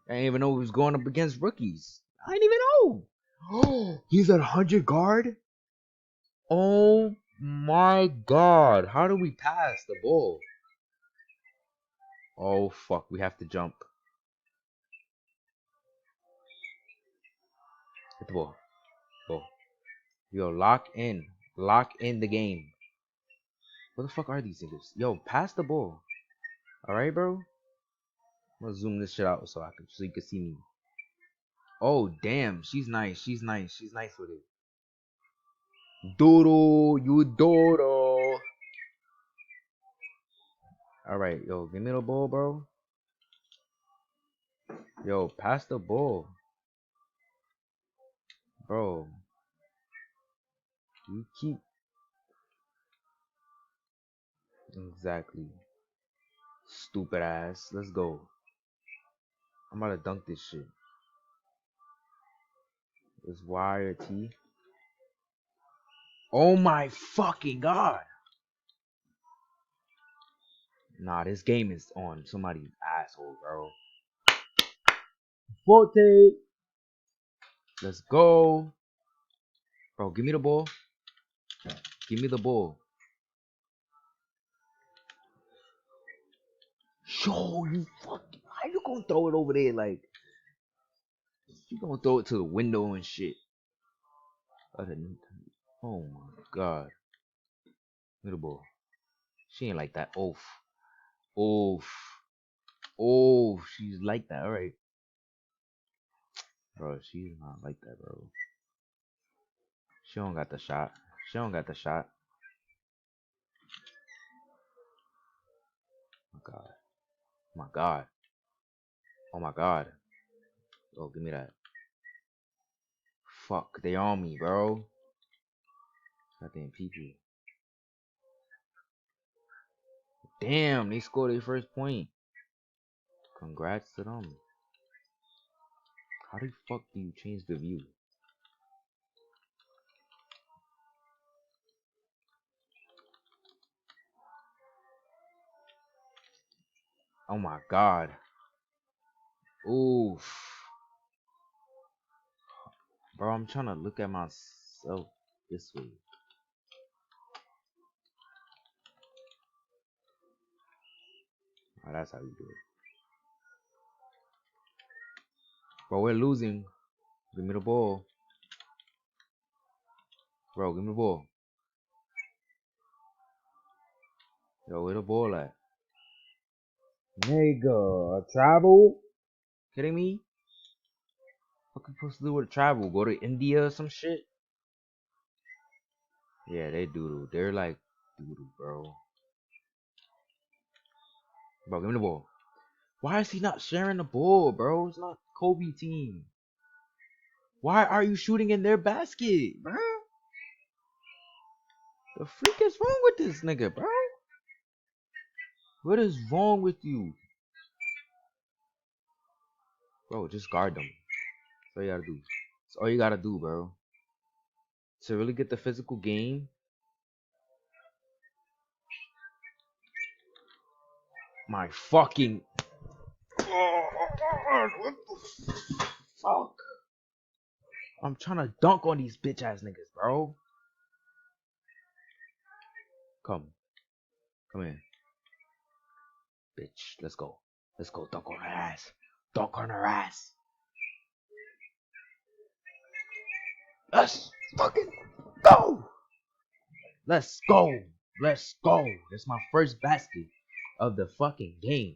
I didn't even know he was going up against rookies. I didn't even know. Oh, he's at 100 guard? Oh my god. How do we pass the ball? Oh fuck, we have to jump. Hit the ball. Go. Yo, lock in. Lock in the game. What the fuck are these niggas? Yo, pass the ball. Alright, bro? I'm gonna zoom this shit out so you can see me. Oh damn, she's nice. She's nice. She's nice with it. Doodle, you doodle. Alright, yo, give me the ball, bro. Yo, pass the ball. Bro. You keep exactly. Stupid ass. Let's go. I'm about to dunk this shit. It's wire T. Oh my fucking god. Nah, this game is on somebody's asshole, bro. Forte. Let's go. Bro, give me the ball. Give me the ball. Yo, you fucking. How you gonna throw it over there? Like, you gonna throw it to the window and shit. Oh my god. Give me the ball. She ain't like that. Oof. Oof. Oh, she's like that. Alright. Bro, she's not like that, bro. She don't got the shot. She don't got the shot. Oh my god. Oh my god. Oh my god. Oh, give me that. Fuck, they on me, bro. Goddamn people. Damn, they scored their first point. Congrats to them. How the fuck do you change the view? Oh my god. Oof. Bro, I'm trying to look at myself this way. Oh, that's how you do it. Bro, we're losing. Give me the ball. Bro, give me the ball. Yo, where the ball at? Nigga, travel? Kidding me? What you supposed to do with travel? Go to India or some shit? Yeah, they doodle. They're like doodle, bro. Bro, give me the ball. Why is he not sharing the ball, bro? It's not Kobe team. Why are you shooting in their basket, bro? The freak is wrong with this nigga, bro? What is wrong with you? Bro, just guard them. That's all you gotta do. That's all you gotta do, bro. To really get the physical game. My fucking. What the fuck? I'm trying to dunk on these bitch ass niggas, bro. Come. Come in. Bitch, let's go. Let's go dunk on her ass. Dunk on her ass. Let's fucking go. Let's go. Let's go. That's my first basket of the fucking game.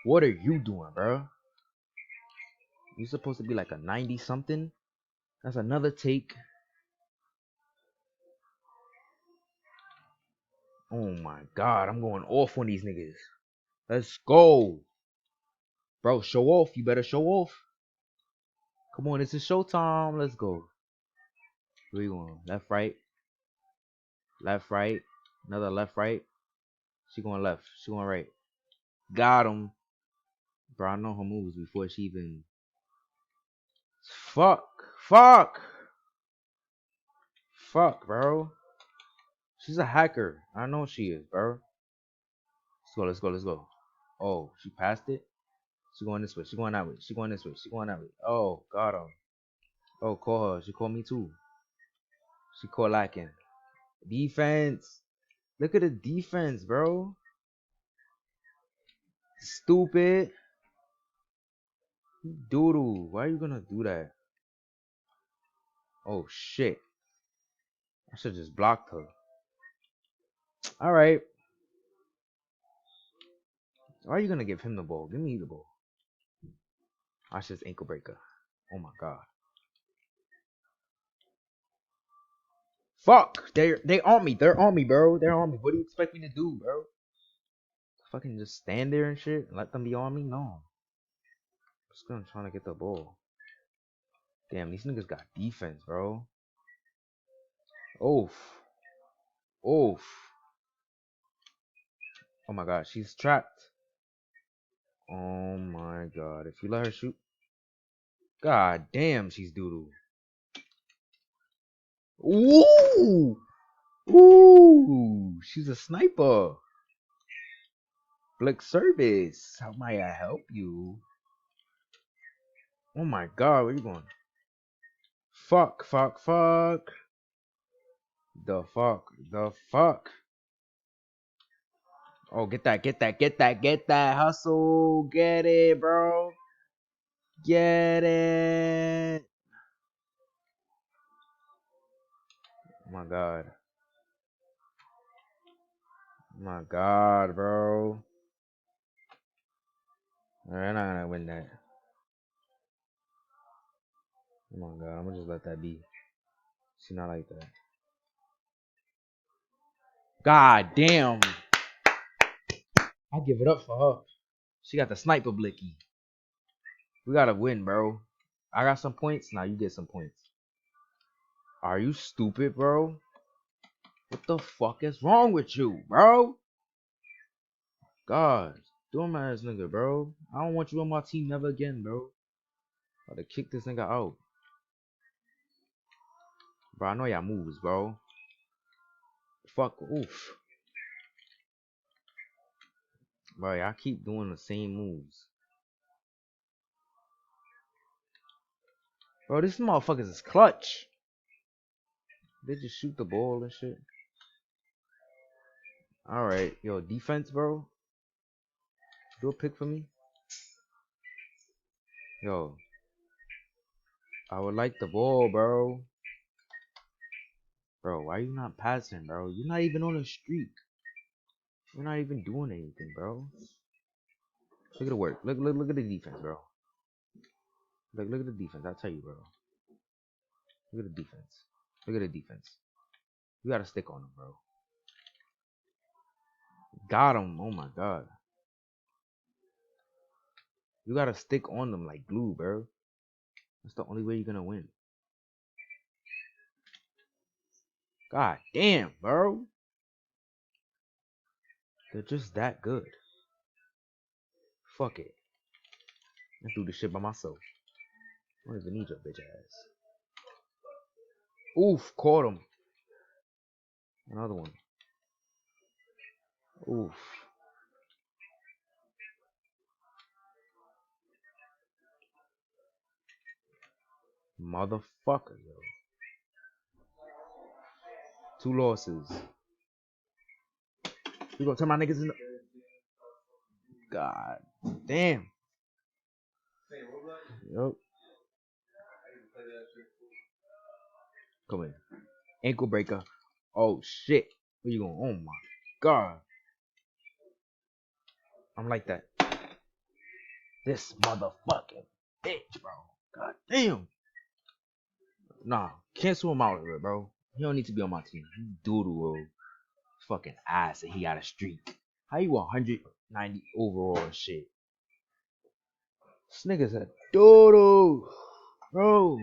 What are you doing, bro? You supposed to be like a 90 something? That's another take. Oh my god, I'm going off on these niggas. Let's go. Bro, show off. You better show off. Come on, this is showtime. Let's go. Where you going? Left, right. Left, right. Another left, right. She going left. She going right. Got him. Bro, I know her moves before she even... Fuck. Fuck. Fuck, bro. She's a hacker. I know she is, bro. Let's go, let's go, let's go. Oh, she passed it? She going this way. She going that way. She going this way. She going that way. Oh, got her. Oh, call her. She called me too. She called lacking. Defense. Look at the defense, bro. Stupid. Doodle. Why are you gonna do that? Oh, shit. I should just blocked her. Alright. Why are you gonna give him the ball? Give me the ball. I should ankle breaker. Oh my god. Fuck! They on me. They're on me, bro. They're on me. What do you expect me to do, bro? Fucking just stand there and shit and let them be on me? No. I'm just gonna try to get the ball. Damn, these niggas got defense, bro. Oof. Oof. Oh my god, she's trapped. Oh my god. If you let her shoot. God damn, she's doodle. Ooh! Ooh! She's a sniper. Flick service. How might I help you? Oh my god, where you going? Fuck, fuck, fuck. The fuck, the fuck. Oh, get that, get that, get that, get that. Hustle. Get it, bro. Get it. Oh my god. Oh my god, bro. Alright, I'm not gonna win that. Oh my god, I'm gonna just let that be. She not like that. God damn. I give it up for her. She got the sniper blicky. We gotta win, bro. I got some points. Now you get some points. Are you stupid, bro? What the fuck is wrong with you, bro? God, dumbass nigga, bro. I don't want you on my team never again, bro. I gotta kick this nigga out. Bro, I know y'all moves, bro. Fuck, oof. Bro, y'all keep doing the same moves. Bro, these motherfuckers is clutch. They just shoot the ball and shit. Alright, yo, defense, bro. Do a pick for me. Yo. I would like the ball, bro. Bro, why you not passing, bro? You're not even on a streak. You're not even doing anything, bro. Look at the work. Look at the defense, bro. Look at the defense. I'll tell you, bro. Look at the defense. Look at the defense. You gotta stick on him, bro. Got him. Oh my god. You gotta stick on them like glue, bro. That's the only way you're gonna win. God damn, bro. They're just that good. Fuck it. I do this shit by myself. I don't even need your bitch ass. Oof, caught him. Another one. Oof. Motherfucker, yo. 2 losses. You gonna turn my niggas in the... God damn. Yup. Come in. Ankle breaker. Oh shit. Where you going? Oh my god. I'm like that. This motherfucking bitch, bro. God damn. Nah, cancel him out of it, bro. He don't need to be on my team. He doodle, bro. Fucking ass and he got a streak. How you 190 overall and shit? This nigga's a doodle. Bro.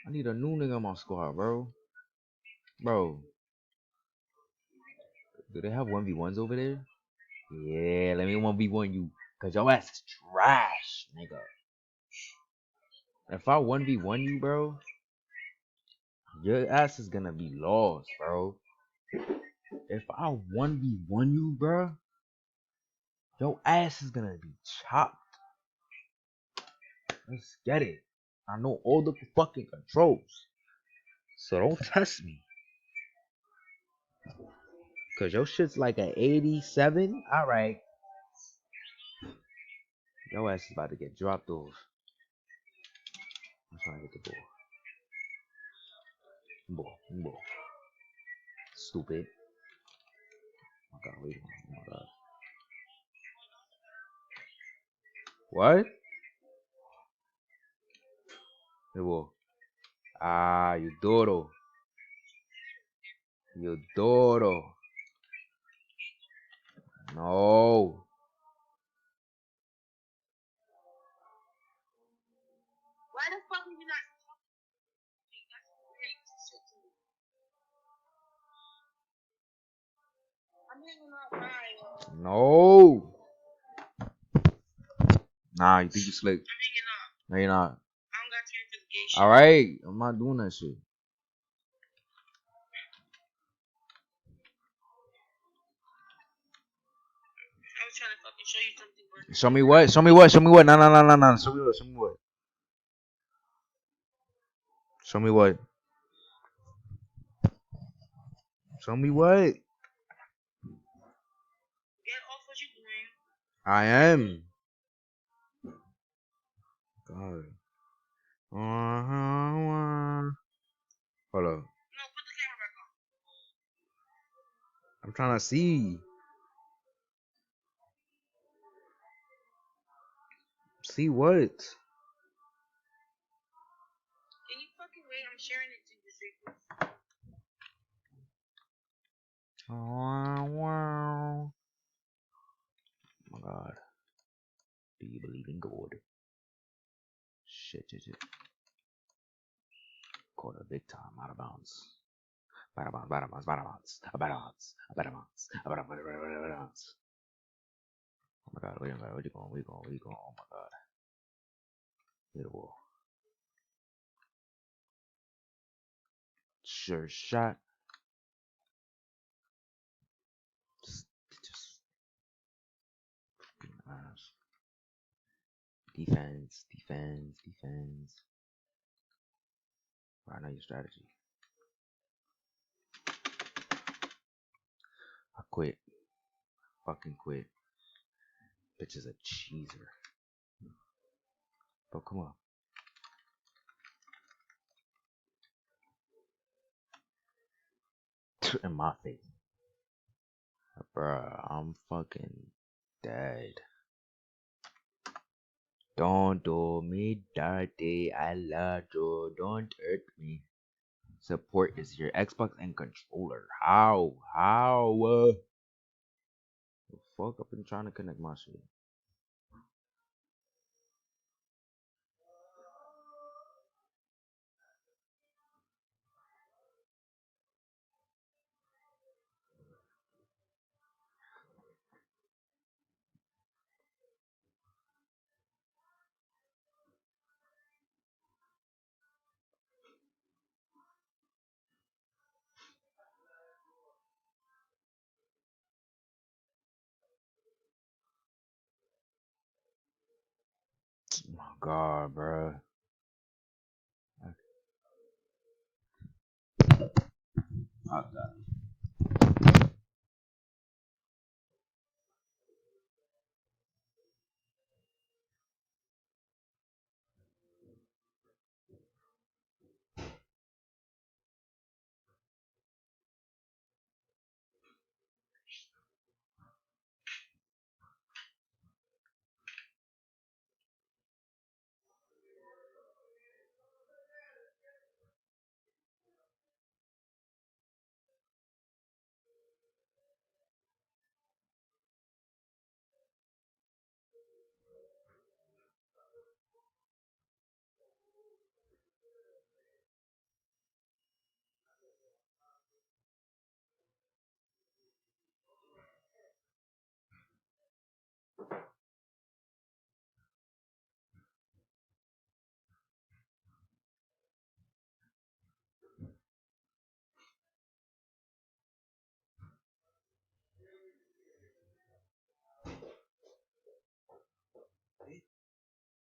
I need a new nigga on my squad, bro. Bro. Do they have 1v1s over there? Yeah, let me 1v1 you. Cause your ass is trash, nigga. If I 1v1 you, bro, your ass is gonna be lost, bro. If I 1v1 you, bro, Your ass is gonna be chopped. Let's get it. I know all the fucking controls. So don't test me. Cause your shit's like an 87. Alright. Your ass is about to get dropped off. I'm trying to get the ball. Ball. Stupid. Oh my god, wait. Oh my god. What? Hey, ball. Ah, you doro. You doro. No. Why the fuck are you not? I'm hanging out by. No. Nah, you think you slick? I'm hanging out. No, you're not. I don't got time for the gay shit. Alright. I'm not doing that shit. I was trying to fucking show you something. Show me what? Show me what? Show me what? No. Show me what? Show me what? Show me what? Show me what? Get off what you doing. I am. God. Hold up. No, put the camera back on. I'm trying to see. See what? Can you fucking wait? I'm sharing it to you. Oh my god. Do you believe in God? Shit. Caught a big time out of bounds. Out of bounds. Oh my god, where you going? Oh my god. Hit the wall. Sure shot. Just defense. I know your strategy. I quit. Fucking quit. Bitch is a cheeser. Bro, come on. In my face. Bruh, I'm fucking dead. Don't do me dirty. I love you. Don't hurt me. Support is your Xbox and controller. How? The fuck? I've been trying to connect my shit. Oh my god, bruh. Fuck that.